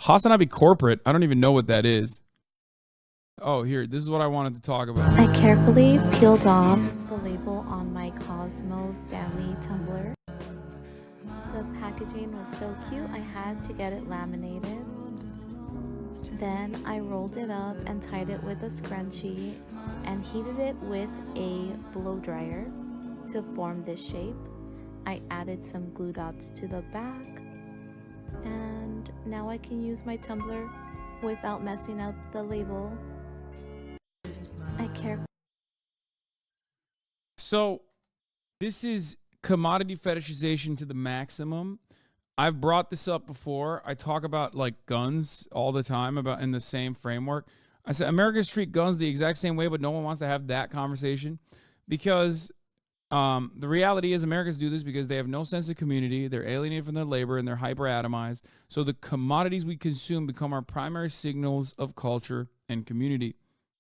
HasanAbi corporate. I don't even know what that is. Oh, here. This is what I wanted to talk about. I carefully peeled off the label on my Cosmo Stanley tumbler. The packaging was so cute, I had to get it laminated. Then I rolled it up and tied it with a scrunchie and heated it with a blow dryer to form this shape. I added some glue dots to the back, and now I can use my tumbler without messing up the label. So this is commodity fetishization to the maximum. I've brought this up before. I talk about like guns all the time about in the same framework. I said Americans treat guns the exact same way, but no one wants to have that conversation because the reality is Americans do this because they have no sense of community. They're alienated from their labor and they're hyper-atomized. So the commodities we consume become our primary signals of culture and community.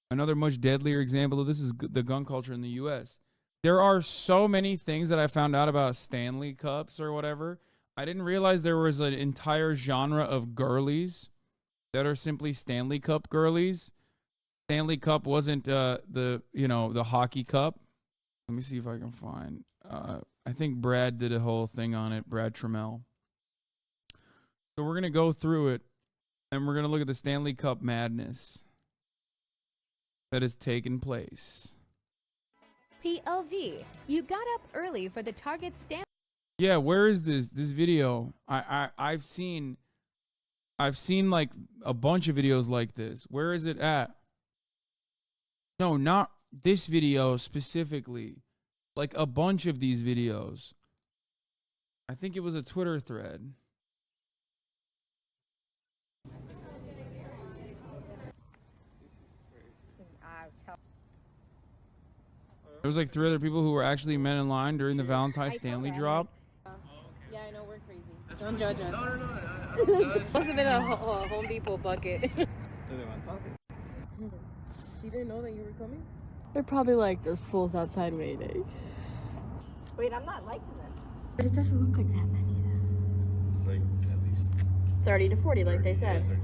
Another much deadlier example of this is the gun culture in the U.S. There are so many things that I found out about Stanley Cups or whatever. I didn't realize there was an entire genre of girlies that are simply Stanley Cup girlies. Stanley Cup wasn't the hockey cup. Let me see if I can find. I think Brad did a whole thing on it, Brad Trammell. So we're going to go through it, and we're going to look at the Stanley Cup Madness that has taken place. POV, you got up early for the Target stand. Yeah, where is this video? I've seen like a bunch of videos like this. Where is it at? No, not this video specifically. Like a bunch of these videos. I think it was a Twitter thread. There was like 3 other people who were actually men in line during the Valentine Stanley drop. Yeah, I know we're crazy. Don't judge us. No. Must have been a Home Depot bucket. You didn't know that you were coming? They're probably like, this fool's outside waiting. Wait, I'm not liking this. But it doesn't look like that many. It's like at least 30 to 40, like they said. 30 to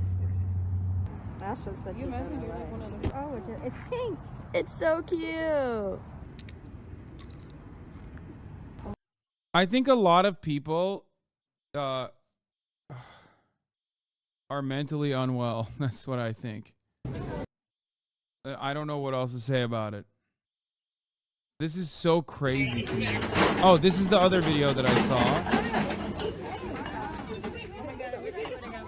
40. Ashton said You imagine you're like one of them. Oh, it's pink. It's so cute. I think a lot of people are mentally unwell. That's what I think. I don't know what else to say about it. This is so crazy to me. Oh, this is the other video that I saw.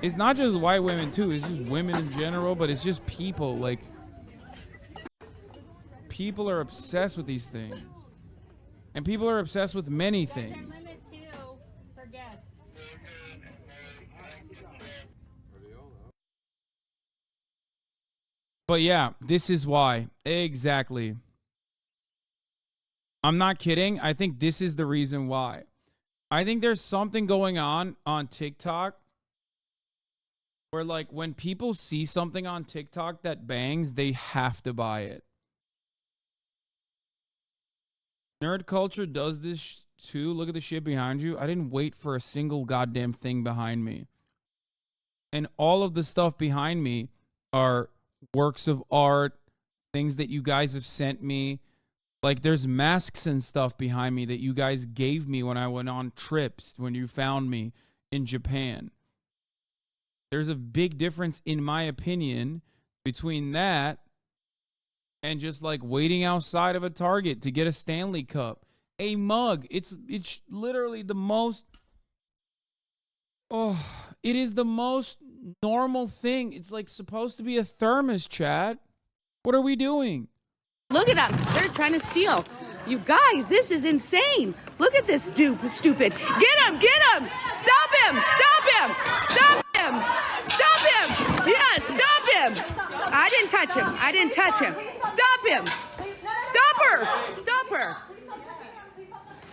It's not just white women too. It's just women in general, but it's just people. Like, people are obsessed with these things. And people are obsessed with many things. But yeah, this is why. Exactly. I'm not kidding. I think this is the reason why. I think there's something going on TikTok where, like, when people see something on TikTok that bangs, they have to buy it. Nerd culture does this too. Look at the shit behind you. I didn't wait for a single goddamn thing behind me. And all of the stuff behind me are works of art, things that you guys have sent me. Like, there's masks and stuff behind me that you guys gave me when I went on trips, when you found me in Japan. There's a big difference, in my opinion, between that and just like waiting outside of a Target to get a Stanley Cup. A mug. It's literally the most... it is the most normal thing. It's like supposed to be a thermos, Chad. What are we doing? Look at them. They're trying to steal. You guys, this is insane. Look at this stupid. Get him. Stop him. Yeah, stop him. I didn't touch him. Stop him. Stop her.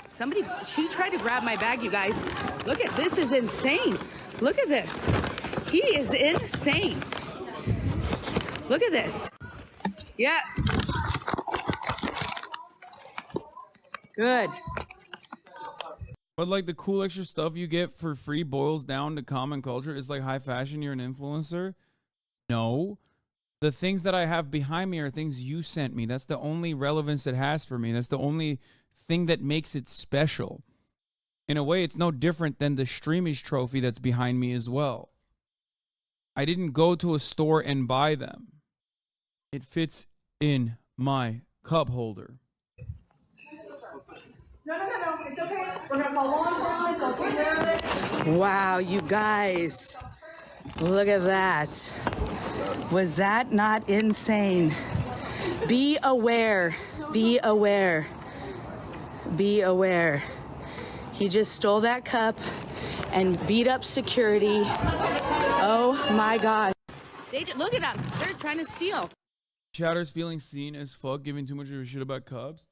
Somebody, she tried to grab my bag, you guys. Look at this. Is insane. Look at this. He is insane. Look at this. Yeah. Good. But like the cool extra stuff you get for free boils down to common culture. It's like high fashion, you're an influencer. No. The things that I have behind me are things you sent me. That's the only relevance it has for me. That's the only thing that makes it special. In a way, it's no different than the Streamish trophy that's behind me as well. I didn't go to a store and buy them. It fits in my cup holder. No, it's okay. We're gonna call law enforcement. They'll take care of it. Wow, you guys. Look at that. Was that not insane? Be aware. Be aware. Be aware. He just stole that cup and beat up security. Oh my God. Look at them. They're trying to steal. Chatter's feeling seen as fuck, giving too much of a shit about Cubs.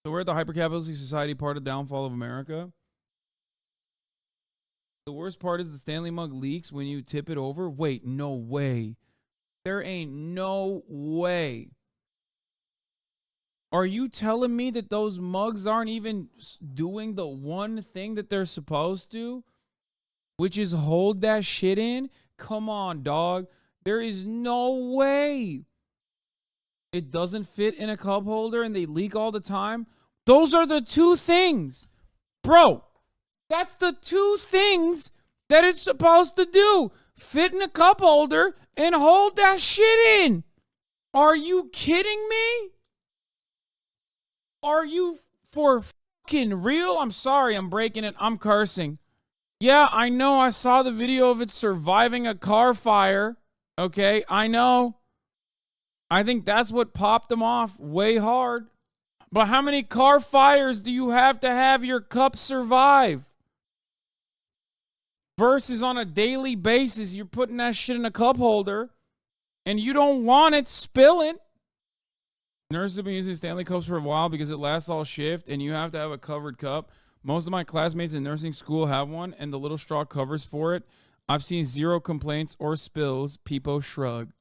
So we're at the hypercapitalistic society part of downfall of America. The worst part is the Stanley mug leaks when you tip it over. Wait, no way. There ain't no way. Are you telling me that those mugs aren't even doing the one thing that they're supposed to? Which is hold that shit in? Come on, dog. There is no way. It doesn't fit in a cup holder and they leak all the time. Those are the two things. Bro, that's the two things that it's supposed to do. Fit in a cup holder and hold that shit in. Are you kidding me? Are you for fucking real? I'm sorry, I'm breaking it. I'm cursing. Yeah, I know. I saw the video of it surviving a car fire. Okay, I know. I think that's what popped them off way hard. But how many car fires do you have to have your cup survive? Versus on a daily basis, you're putting that shit in a cup holder and you don't want it spilling. Nurses have been using Stanley Cups for a while because it lasts all shift and you have to have a covered cup. Most of my classmates in nursing school have one and the little straw covers for it. I've seen zero complaints or spills. Peepo shrug.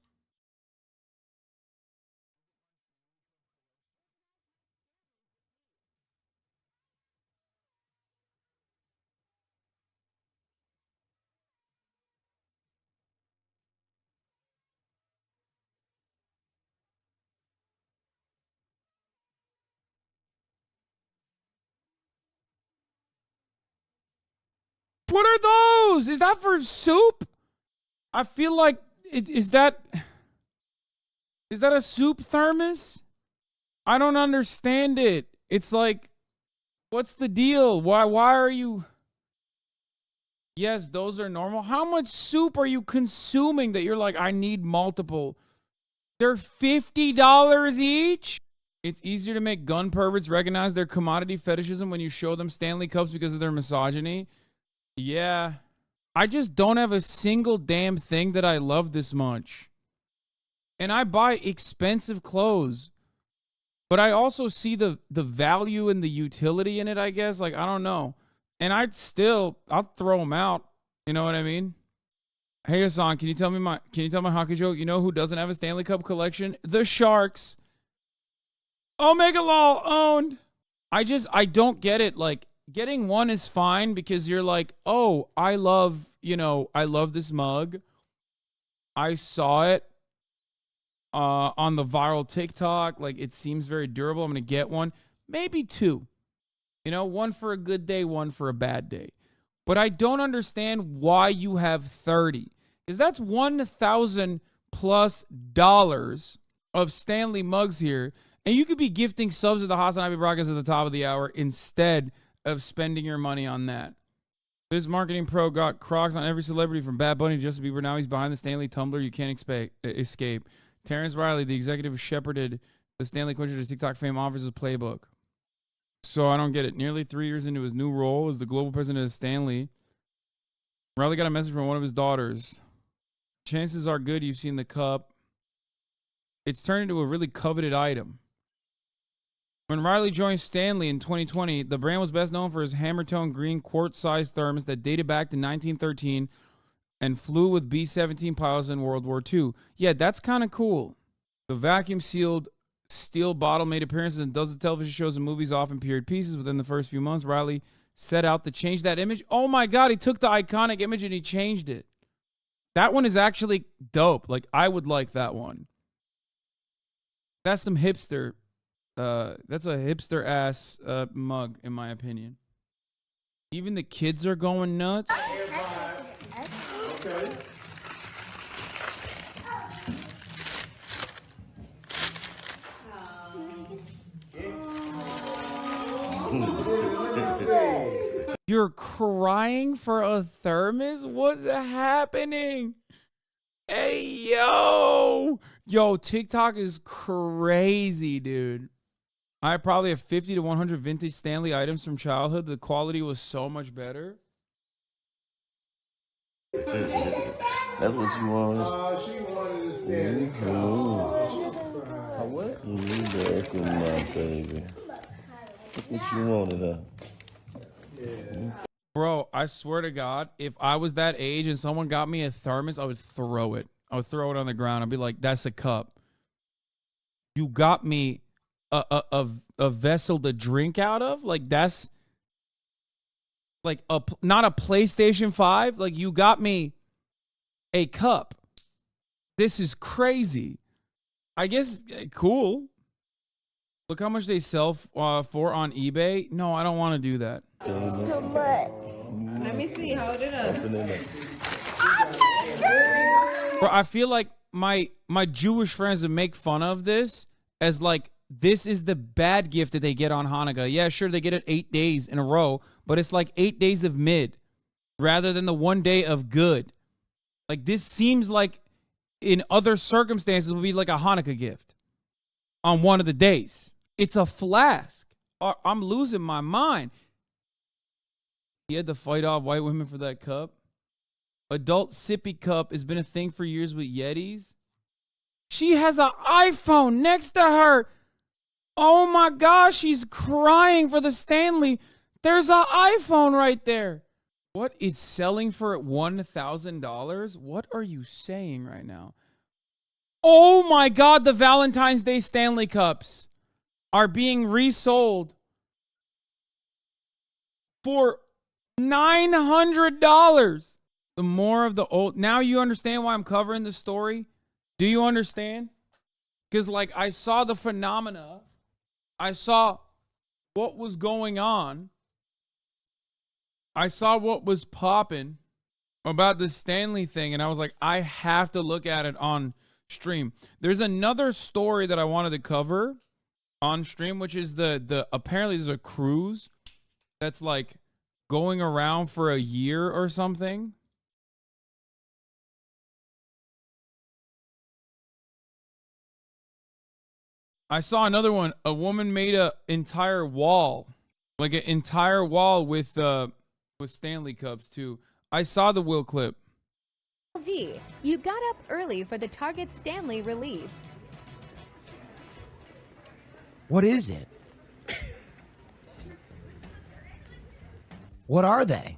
What are those? Is that for soup? I feel like is that a soup thermos? I don't understand it. It's like, what's the deal? Why are you? Yes, those are normal. How much soup are you consuming that you're like, I need multiple? They're $50 each? It's easier to make gun perverts recognize their commodity fetishism when you show them Stanley Cups because of their misogyny. Yeah. I just don't have a single damn thing that I love this much. And I buy expensive clothes. But I also see the value and the utility in it, I guess. Like, I don't know. And I'll throw them out. You know what I mean? Hey, Hasan, can you tell my hockey joke? You know who doesn't have a Stanley Cup collection? The Sharks. Omega Lol owned. I don't get it. Like, getting one is fine because you're like, oh, I love this mug. I saw it on the viral TikTok. Like, it seems very durable. I'm going to get one. Maybe two. You know, one for a good day, one for a bad day. But I don't understand why you have 30. Because that's $1,000+ of Stanley mugs here. And you could be gifting subs to the HasanAbi broadcast at the top of the hour instead of spending your money on that. This marketing pro got Crocs on every celebrity from Bad Bunny to Justin Bieber. Now he's behind the Stanley tumbler. You can't escape. Terence Riley, the executive who shepherded the Stanley Quencher to TikTok fame, offers his playbook. So I don't get it. Nearly 3 years into his new role as the global president of Stanley, Riley got a message from one of his daughters. Chances are good you've seen the cup. It's turned into a really coveted item. When Riley joined Stanley in 2020, the brand was best known for his hammer-tone green quartz-sized thermos that dated back to 1913 and flew with B-17 pilots in World War II. Yeah, that's kind of cool. The vacuum-sealed steel bottle made appearances in dozens of television shows and movies, often period pieces. Within the first few months, Riley set out to change that image. Oh my God, he took the iconic image and he changed it. That one is actually dope. Like, I would like that one. That's some hipster. That's a hipster ass mug, in my opinion. Even the kids are going nuts. Okay. You're crying for a thermos? What's happening? Hey, yo. Yo, TikTok is crazy, dude. I probably have 50 to 100 vintage Stanley items from childhood. The quality was so much better. That's what you wanted. She wanted to stand. What? That's my baby. That's what you wanted, Yeah. Bro, I swear to God, if I was that age and someone got me a thermos, I would throw it. I would throw it on the ground. I'd be like, that's a cup. You got me a vessel to drink out of? Like, that's like not a PlayStation 5. Like, you got me a cup. This is crazy. I guess, cool. Look how much they sell for on eBay. No, I don't want to do that. So much. Let me see. Hold it up. Bro, I feel like my Jewish friends would make fun of this as like, this is the bad gift that they get on Hanukkah. Yeah, sure, they get it 8 days in a row, but it's like 8 days of mid rather than the 1 day of good. Like, this seems like in other circumstances would be like a Hanukkah gift on one of the days. It's a flask. I'm losing my mind. He had to fight off white women for that cup. Adult sippy cup has been a thing for years with Yetis. She has an iPhone next to her. Oh my gosh, she's crying for the Stanley. There's an iPhone right there. What? It's selling for $1,000? What are you saying right now? Oh my God, the Valentine's Day Stanley Cups are being resold for $900. The more of the old. Now you understand why I'm covering the story? Do you understand? Because, like, I saw the phenomena. I saw what was going on. I saw what was popping about the Stanley thing, and I was like, I have to look at it on stream. There's another story that I wanted to cover on stream, which is the apparently there's a cruise that's like going around for a year or something. I saw another one. A woman made an entire wall, like an entire wall with Stanley Cups too. I saw the Will clip. V, you got up early for the Target Stanley release. What is it? What are they?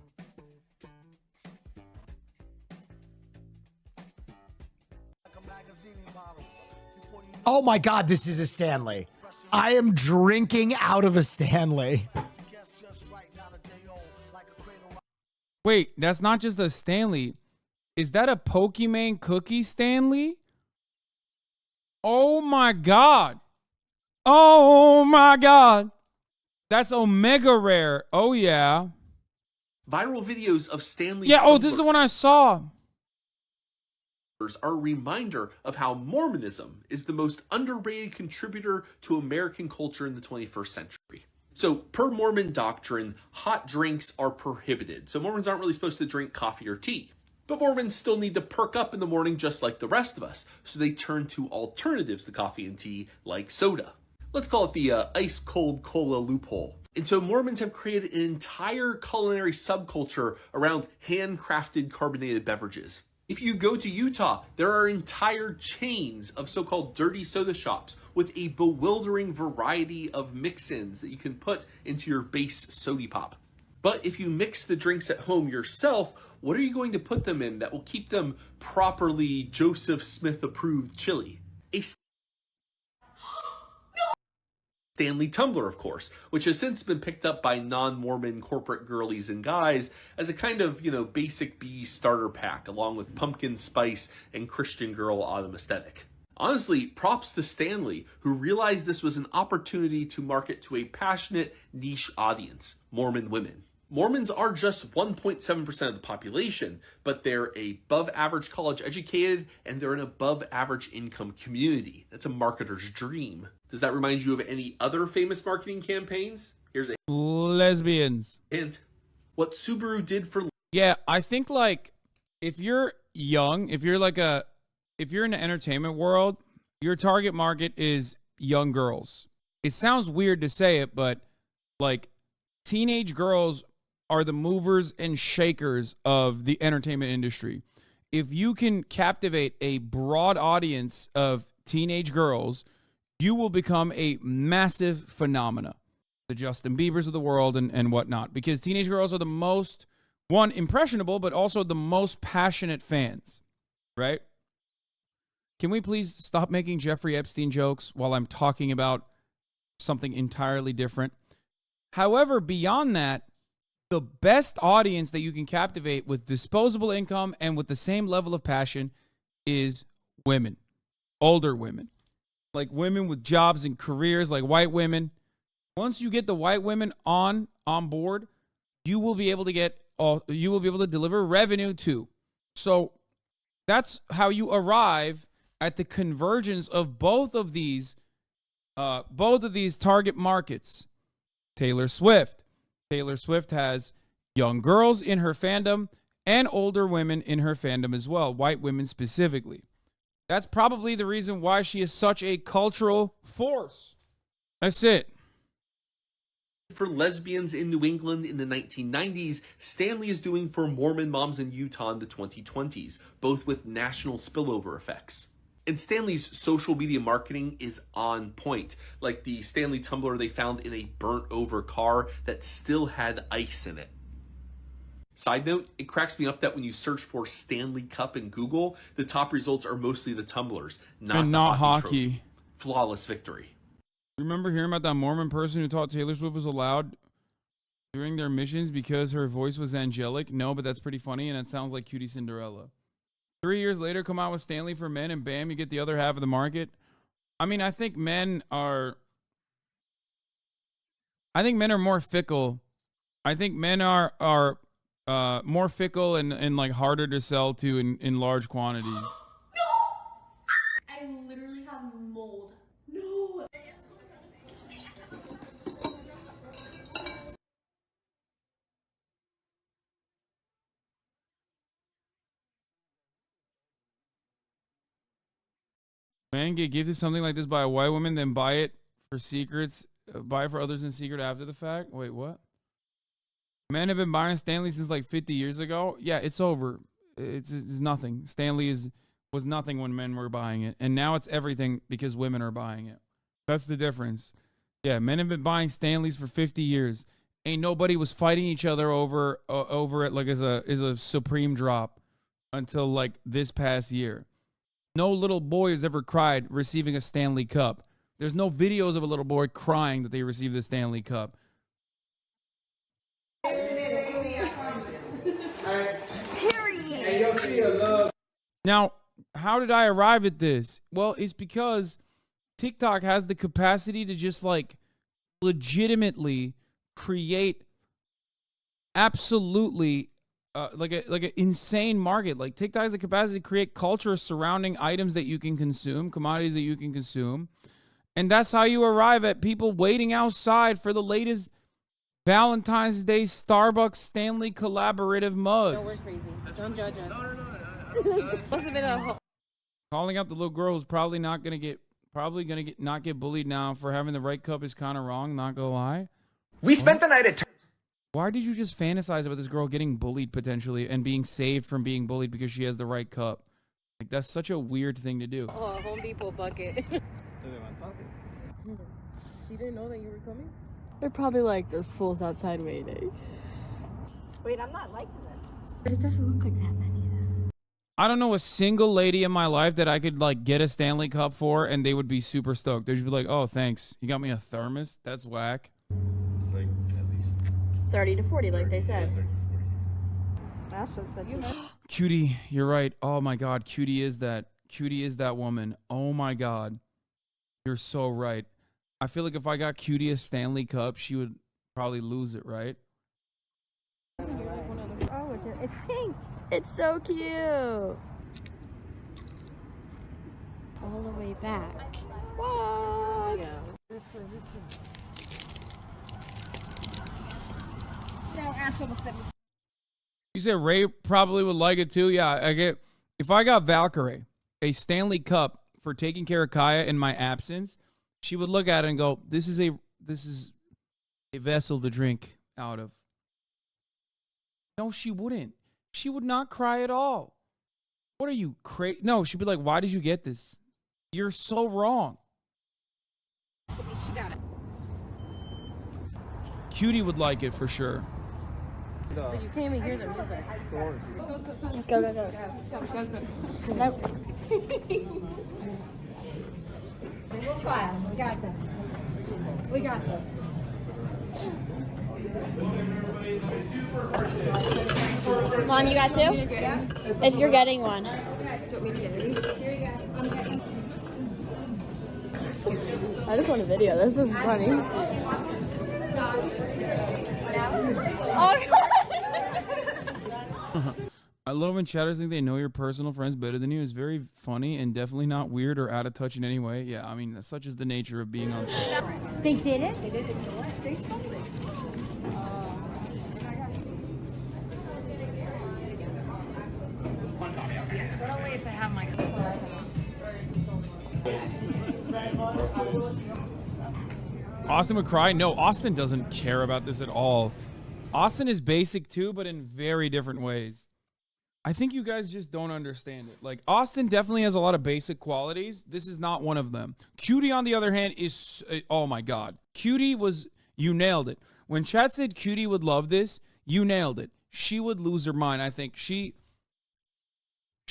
Oh my God, this is a Stanley. I am drinking out of a Stanley. Wait, that's not just a Stanley. Is that a Pokemon cookie Stanley? Oh my God. Oh my God. That's Omega Rare. Oh yeah. Viral videos of Stanley. Yeah, oh, this is the one I saw. Are a reminder of how Mormonism is the most underrated contributor to American culture in the 21st century. So, per Mormon doctrine, hot drinks are prohibited. So Mormons aren't really supposed to drink coffee or tea. But Mormons still need to perk up in the morning just like the rest of us. So they turn to alternatives to coffee and tea, like soda. Let's call it the ice-cold cola loophole. And so Mormons have created an entire culinary subculture around handcrafted carbonated beverages. If you go to Utah, there are entire chains of so-called dirty soda shops with a bewildering variety of mix-ins that you can put into your base soda pop. But if you mix the drinks at home yourself, what are you going to put them in that will keep them properly Joseph Smith approved chili? Stanley Tumbler, of course, which has since been picked up by non-Mormon corporate girlies and guys as a kind of, basic B starter pack, along with pumpkin spice and Christian girl autumn aesthetic. Honestly, props to Stanley, who realized this was an opportunity to market to a passionate, niche audience, Mormon women. Mormons are just 1.7% of the population, but they're above average college educated and they're an above average income community. That's a marketer's dream. Does that remind you of any other famous marketing campaigns? Here's a Lesbians. hint. What Subaru did for... Yeah, I think like if you're young, if you're in the entertainment world, your target market is young girls. It sounds weird to say it, but like teenage girls are the movers and shakers of the entertainment industry. If you can captivate a broad audience of teenage girls, you will become a massive phenomena. The Justin Biebers of the world and whatnot. Because teenage girls are the most, one, impressionable, but also the most passionate fans, right? Can we please stop making Jeffrey Epstein jokes while I'm talking about something entirely different? However, beyond that, the best audience that you can captivate with disposable income and with the same level of passion is women, older women, like women with jobs and careers, like white women. Once you get the white women on board, you will be able to deliver revenue too. So that's how you arrive at the convergence of both of these target markets. Taylor Swift. Taylor Swift has young girls in her fandom and older women in her fandom as well, white women specifically. That's probably the reason why she is such a cultural force. That's it. For lesbians in New England in the 1990s, Stanley is doing for Mormon moms in Utah in the 2020s, both with national spillover effects. And Stanley's social media marketing is on point, like the Stanley tumbler they found in a burnt over car that still had ice in it. Side note, it cracks me up that when you search for Stanley Cup in Google, the top results are mostly the tumblers, not hockey. Trophy. Flawless victory. Remember hearing about that Mormon person who thought Taylor Swift was allowed during their missions because her voice was angelic? No, but that's pretty funny, and it sounds like Cutie Cinderella. 3 years later, come out with Stanley for men, and bam, you get the other half of the market. I mean, I think men are more fickle. I think men are more fickle and like harder to sell to in large quantities. No! I literally have mold. No! Man get gifted something like this by a white woman, then buy it for secrets, buy it for others in secret after the fact. Wait, what? Men have been buying Stanley since like 50 years ago. Yeah, it's over. It's nothing. Stanley was nothing when men were buying it, and now it's everything because women are buying it. That's the difference. Yeah, men have been buying Stanleys for 50 years. Ain't nobody was fighting each other over it like as a supreme drop until like this past year. No little boy has ever cried receiving a Stanley Cup. There's no videos of a little boy crying that they received the Stanley Cup. Now, how did I arrive at this? Well, it's because TikTok has the capacity to just like legitimately create absolutely like an insane market. Like TikTok has the capacity to create culture surrounding items that you can consume, commodities that you can consume. And that's how you arrive at people waiting outside for the latest Valentine's Day Starbucks Stanley collaborative mug. No, we're crazy. Don't judge us. No. Calling out the little girl who's probably not gonna get bullied now for having the right cup is kind of wrong. Not gonna lie. We spent the night at. Why did you just fantasize about this girl getting bullied potentially and being saved from being bullied because she has the right cup? Like that's such a weird thing to do. Oh, Home Depot bucket. She didn't know that you were coming? They're probably like, those fools outside Mayday. Wait, I'm not liking this. But it doesn't look like that many. I don't know a single lady in my life that I could like get a Stanley Cup for and they would be super stoked. They'd just be like, oh, thanks. You got me a thermos? That's whack. It's like at least 30 to 40, like they said. Cutie, you're right. Oh my God, Cutie is that. Cutie is that woman. Oh my God. You're so right. I feel like if I got Cutie a Stanley Cup, she would probably lose it, right? Oh, it's pink. It's so cute. All the way back. What? Yeah. This one. No, Ashley was 7. You said Ray probably would like it too. Yeah, if I got Valkyrie a Stanley Cup for taking care of Kaya in my absence, she would look at it and go, this is a vessel to drink out of. No, she wouldn't. She would not cry at all. What are you, crazy? No, she'd be like, why did you get this? You're so wrong. She got it. Cutie would like it for sure. But you can't even hear the music. Go. Nope. Single file. We got this. We got this. Mom, you got two? Yeah. If you're getting one. Excuse me. I just want a video. This is funny. Oh, God. I love when chatters think they know your personal friends better than you. It's very funny and definitely not weird or out of touch in any way. Yeah, I mean, such is the nature of being on. They did it? They did it. They spelled it. What a way to have my Austin would cry? No, Austin doesn't care about this at all. Austin is basic too, but in very different ways. I think you guys just don't understand it. Like, Austin definitely has a lot of basic qualities. This is not one of them. Cutie, on the other hand, is, oh my God. Cutie was, you nailed it. When chat said Cutie would love this, you nailed it. She would lose her mind. I think she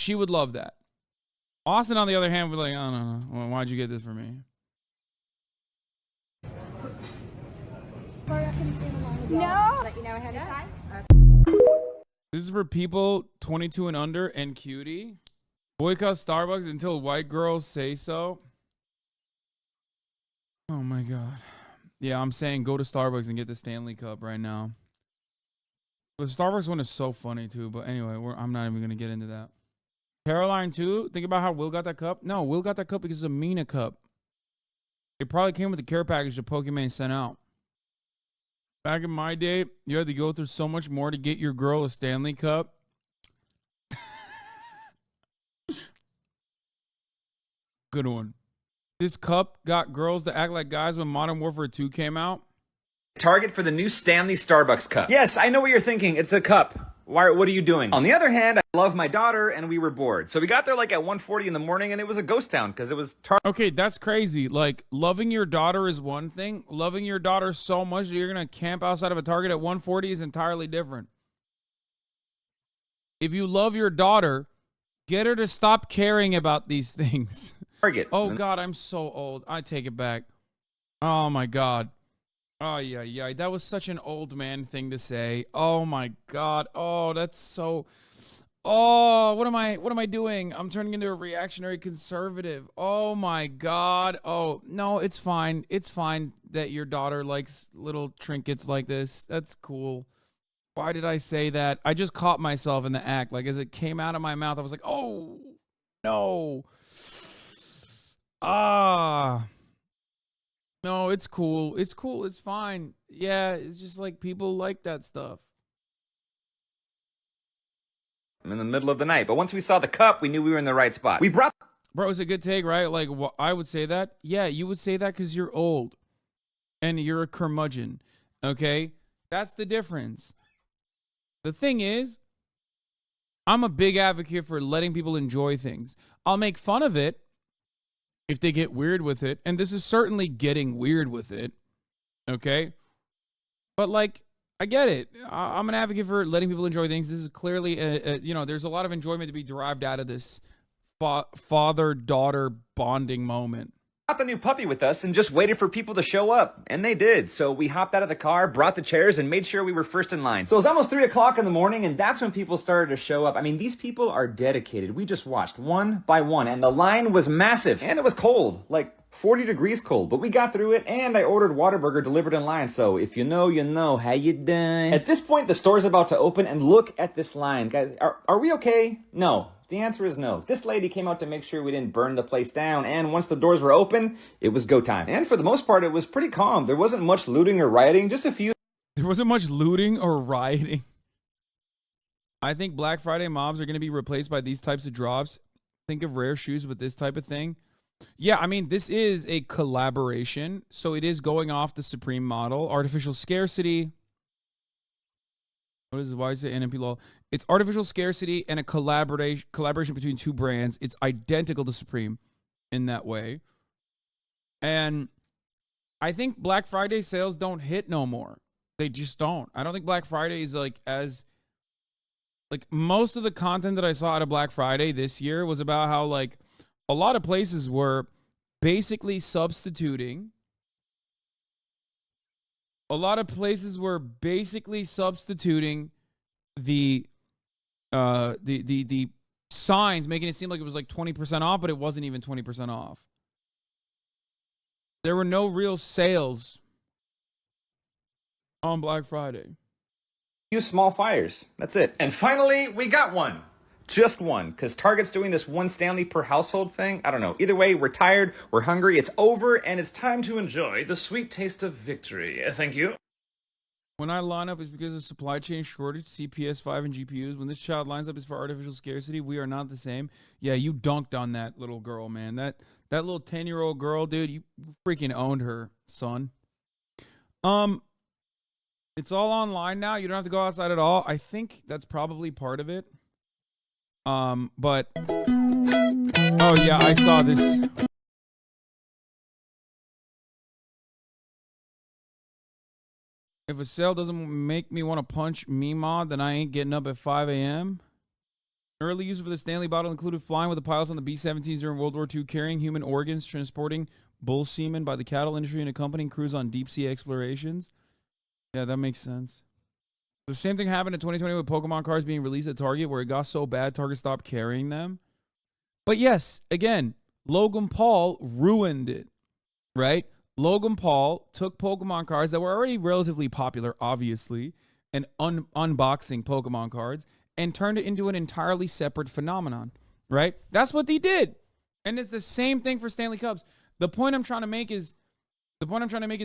would love that. Austin, on the other hand, would be like, oh, no. Well, why'd you get this for me? No. Let you know ahead of time. This is for people 22 and under and Cutie. Boycott Starbucks until white girls say so. Oh my God. Yeah, I'm saying go to Starbucks and get the Stanley Cup right now. The Starbucks one is so funny too, but anyway, I'm not even going to get into that. Caroline too. Think about how Will got that cup. No, Will got that cup because it's a Mina cup. It probably came with the care package the Pokemon sent out. Back in my day, you had to go through so much more to get your girl a Stanley Cup. Good one. This cup got girls to act like guys when Modern Warfare 2 came out. Target for the new Stanley Starbucks cup. Yes, I know what you're thinking. It's a cup. Why? What are you doing? On the other hand, I love my daughter, and we were bored. So we got there like at 1:40 in the morning, and it was a ghost town because it was Okay, that's crazy. Like, loving your daughter is one thing. Loving your daughter so much that you're going to camp outside of a Target at 1:40 is entirely different. If you love your daughter, get her to stop caring about these things. Target. Oh, God, I'm so old. I take it back. Oh, my God. Oh, yeah. That was such an old man thing to say. Oh, my God. Oh, that's so... Oh, what am I doing? I'm turning into a reactionary conservative. Oh, my God. Oh, no, it's fine. It's fine that your daughter likes little trinkets like this. That's cool. Why did I say that? I just caught myself in the act. Like, as it came out of my mouth, I was like, oh, no. No, it's cool. It's cool. It's fine. Yeah, it's just like people like that stuff. in the middle of the night. But once we saw the cup, we knew we were in the right spot. We brought... Bro, it's a good take, right? Like, I would say that. Yeah, you would say that because you're old. And you're a curmudgeon. Okay? That's the difference. The thing is, I'm a big advocate for letting people enjoy things. I'll make fun of it if they get weird with it. And this is certainly getting weird with it. Okay? But, like, I get it. I'm an advocate for letting people enjoy things. This is clearly, there's a lot of enjoyment to be derived out of this father-daughter bonding moment. Got the new puppy with us and just waited for people to show up. And they did. So we hopped out of the car, brought the chairs, and made sure we were first in line. So it was almost 3 o'clock in the morning, and that's when people started to show up. I mean, these people are dedicated. We just watched one by one, and the line was massive. And it was cold, like 40 degrees cold. But we got through it, and I ordered Whataburger delivered in line. So if you know, you know. How you doing? At this point, the store's about to open, and look at this line. Guys, are we okay? No. The answer is no. This lady came out to make sure we didn't burn the place down, and once the doors were open, it was go time. And for the most part, it was pretty calm. There wasn't much looting or rioting, just a few. There wasn't much looting or rioting. I think Black Friday mobs are going to be replaced by these types of drops. Think of Rare Shoes with this type of thing. Yeah, I mean, this is a collaboration, so it is going off the Supreme model. Artificial scarcity. What is it? Why is it NMP law? It's artificial scarcity and a collaboration between two brands. It's identical to Supreme in that way. And I think Black Friday sales don't hit no more. They just don't. I don't think Black Friday is most of the content that I saw out of Black Friday this year was about how a lot of places were basically substituting. A lot of places were basically substituting the signs, making it seem like it was 20% off, but it wasn't even 20% off. There were no real sales on Black Friday. Few small fires. That's it. And finally, we got one. Just one, because Target's doing this one Stanley per household thing. I don't know. Either way, we're tired, we're hungry, it's over, and it's time to enjoy the sweet taste of victory. Thank you. When I line up, it's because of supply chain shortage, CPS5 and GPUs. When this child lines up, it's for artificial scarcity. We are not the same. Yeah, you dunked on that little girl, man. That little 10-year-old girl, dude, you freaking owned her, son. It's all online now. You don't have to go outside at all. I think that's probably part of it. But oh yeah, I saw this. If a sale doesn't make me want to punch Meemaw, then I ain't getting up at 5 a.m. Early use for the Stanley bottle included flying with the pilots on the B-17s during World War II, carrying human organs, transporting bull semen by the cattle industry, and accompanying crews on deep-sea explorations. Yeah, that makes sense. The same thing happened in 2020 with Pokemon cards being released at Target, where it got so bad Target stopped carrying them. But yes, again, Logan Paul ruined it, right? Logan Paul took Pokemon cards that were already relatively popular, obviously, and unboxing Pokemon cards, and turned it into an entirely separate phenomenon, right? That's what they did. And it's the same thing for Stanley Cups. The point I'm trying to make is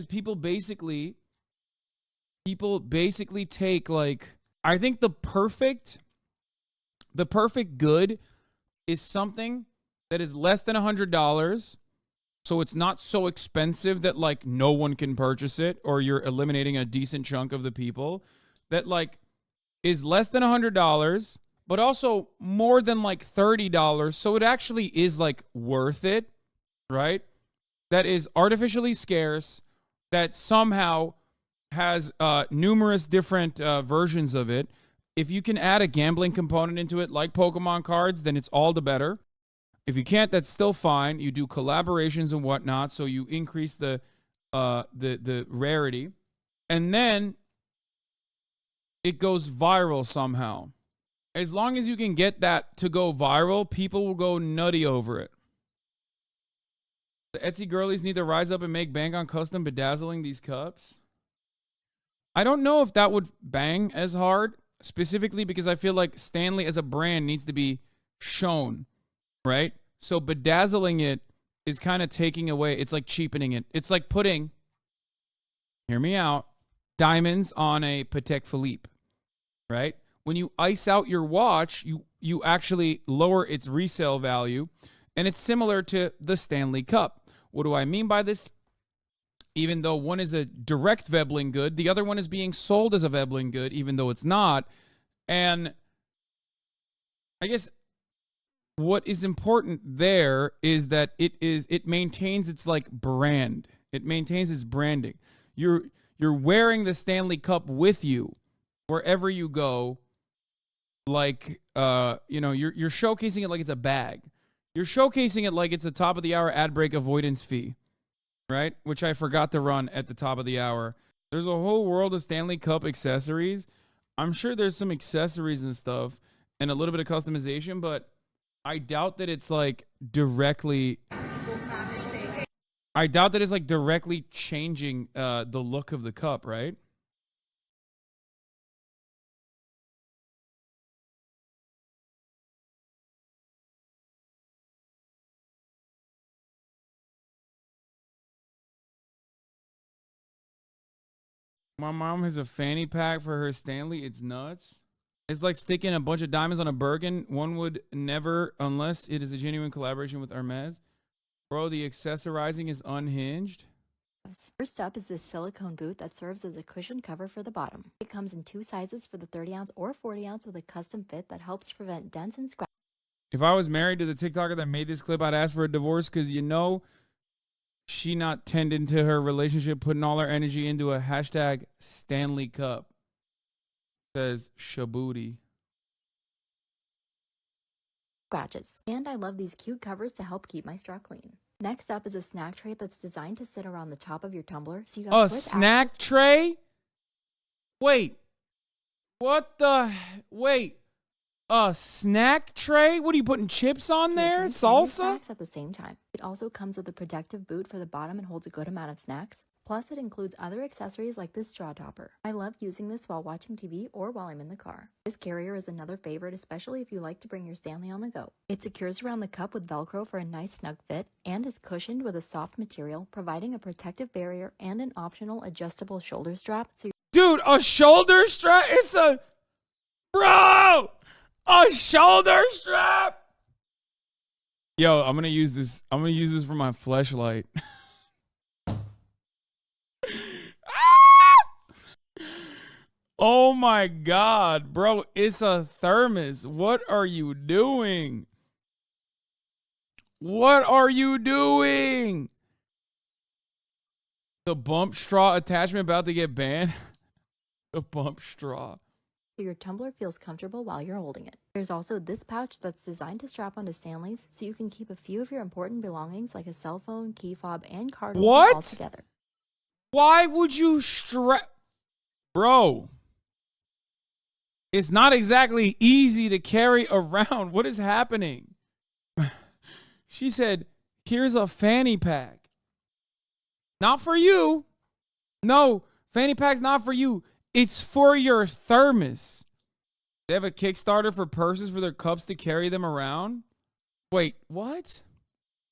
people basically take I think the perfect good is something that is less than $100, so it's not so expensive that no one can purchase it, or you're eliminating a decent chunk of the people. That is less than $100, but also more than $30, so it actually is worth it, right? That is artificially scarce, that somehow has numerous different versions of it. If you can add a gambling component into it, like Pokemon cards, then it's all the better. If you can't, that's still fine. You do collaborations and whatnot, so you increase the rarity, and then it goes viral somehow. As long as you can get that to go viral, people will go nutty over it. The Etsy girlies need to rise up and make bank on custom bedazzling these cups. I don't know if that would bang as hard, specifically because I feel like Stanley as a brand needs to be shown, right? So bedazzling it is kind of taking away, it's like cheapening it. It's like putting, hear me out, diamonds on a Patek Philippe, right? When you ice out your watch, you actually lower its resale value, and it's similar to the Stanley Cup. What do I mean by this? Even though one is a direct Veblen good, the other one is being sold as a Veblen good, even though it's not. And I guess what is important there is that it maintains its brand. It maintains its branding. You're You're wearing the Stanley Cup with you wherever you go. Like, you know, you're showcasing it like it's a bag. You're showcasing it like it's a top of the hour ad break avoidance fee, right? Which I forgot to run at the top of the hour. There's a whole world of Stanley Cup accessories. I'm sure there's some accessories and stuff and a little bit of customization, but I doubt that it's like directly changing the look of the cup, right? My mom has a fanny pack for her Stanley. It's nuts. It's like sticking a bunch of diamonds on a Birkin. One would never, unless it is a genuine collaboration with Hermes. Bro, the accessorizing is unhinged. First up is this silicone boot that serves as a cushion cover for the bottom. It comes in 2 sizes for the 30-ounce or 40-ounce with a custom fit that helps prevent dents and scratches. If I was married to the TikToker that made this clip, I'd ask for a divorce because, you know, she not tending to her relationship, putting all her energy into a hashtag Stanley Cup. Says Shabooti. Scratches. And I love these cute covers to help keep my straw clean. Next up is a snack tray that's designed to sit around the top of your tumbler, so you got a snack tray? Wait. What the? Wait. A snack tray? What are you putting chips on there? Salsa? Snacks at the same time. It also comes with a protective boot for the bottom and holds a good amount of snacks. Plus, it includes other accessories like this straw topper. I love using this while watching TV or while I'm in the car. This carrier is another favorite, especially if you like to bring your Stanley on the go. It secures around the cup with Velcro for a nice snug fit and is cushioned with a soft material, providing a protective barrier and an optional adjustable shoulder strap. Dude, a shoulder strap? It's a... Bro! A shoulder strap? Yo, I'm going to use this. I'm going to use this for my fleshlight. Oh my God, bro, it's a thermos. What are you doing? What are you doing? The bump straw attachment about to get banned? The bump straw. So your tumbler feels comfortable while you're holding it. There's also this pouch that's designed to strap onto Stanleys so you can keep a few of your important belongings like a cell phone, key fob, and card all together. Why would you strap? Bro. It's not exactly easy to carry around. What is happening? She said, here's a fanny pack. Not for you. No, fanny pack's not for you. It's for your thermos. They have a Kickstarter for purses for their cups to carry them around. Wait, what?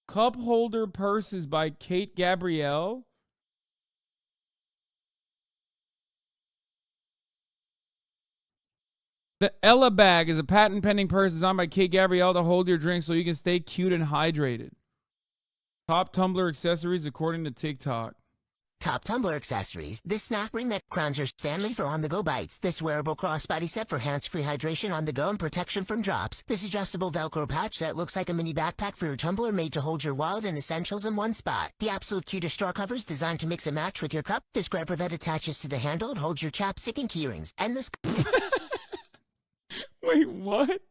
Cup holder purses by Kate Gabrielle. The Ella bag is a patent-pending purse designed by Kate Gabrielle to hold your drink so you can stay cute and hydrated. Top tumbler accessories according to TikTok. Top tumbler accessories. This snack ring that crowns your Stanley for on-the-go bites. This wearable crossbody set for hands-free hydration on the go and protection from drops. This adjustable Velcro pouch that looks like a mini backpack for your tumbler made to hold your wallet and essentials in one spot. The absolute cutest straw covers designed to mix and match with your cup. This grabber that attaches to the handle and holds your chapstick and key rings. And this... Wait, what?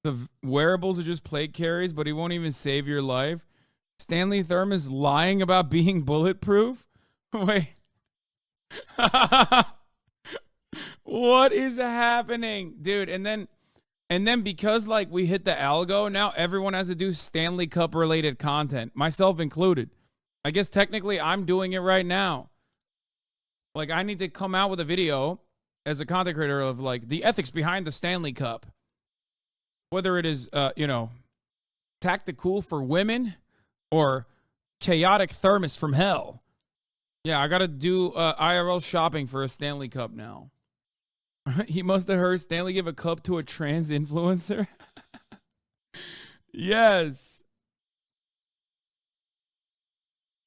The wearables are just plate carries, but he won't even save your life. Stanley Thermos lying about being bulletproof? Wait. What is happening? Dude, and then because like we hit the algo, now everyone has to do Stanley Cup related content, myself included. I guess technically I'm doing it right now. Like I need to come out with a video as a content creator of like the ethics behind the Stanley Cup. Whether it is, tactical for women or chaotic thermos from hell. Yeah, I got to do IRL shopping for a Stanley Cup now. He must have heard Stanley give a cup to a trans influencer. Yes.